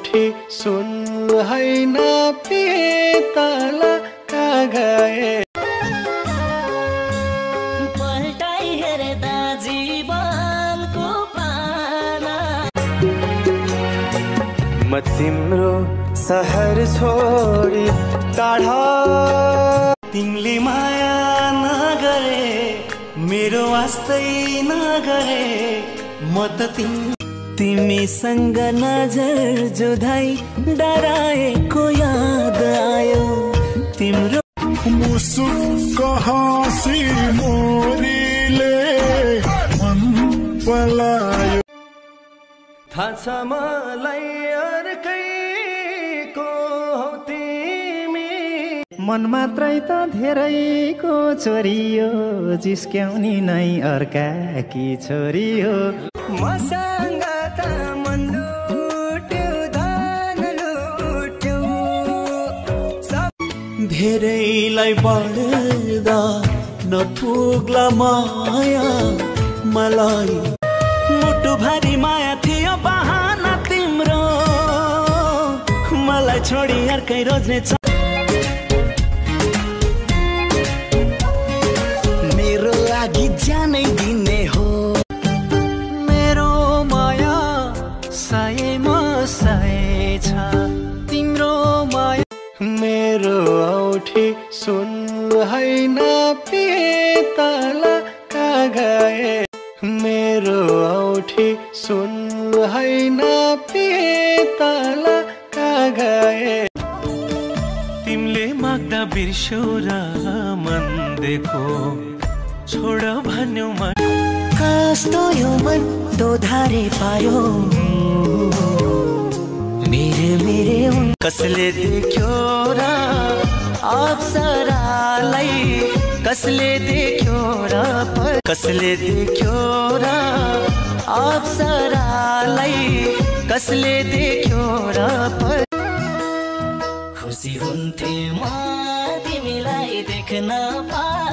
औठी सुन हैन पितल गए पल्टाई हेर्दा जीवनको पाना म तिम्रो सहर छोडी टाढा तिमीले माया नगरे मेरो वास्तै नगरे म त तिमीसँग नजर जुधाई डराएको याद आयो तिम्रो मुसुक हाँसी मोरीले मन पलायो थाहा छ मलाई अर्कैको हौ तिमी मन मात्रै त धेरैको छोरी हो जिस्क्याउने नै अर्काकी छोरी हो मसँग त मन लुट्यो धन लुट्यो धेरैलाई बढ्दा नपुग्ला माया मलाई मुटु भारी माया थियो बहाना तिम्रो मलाई छोडी अर्कै रोज्ने मेरो लागि ज्यानै दिने हो मेरो माया सयमा सय छ तिम्रो माया मेरो औठी सुन हैन पितल गए मेरो औठी सुन हैन पितल गए तिमीले माग्दा बिर्स्यो र मन देखो छोड भन्यो मन कस्तो यो मन दोधारे पायो मेरे कसले देख्यो र अप्सरालाई कसले देख्यो र कसले देख्यो र अप्सरालाई कसले देख्यो र खुसी हुन्थे म तिमीलाई देख्न पाए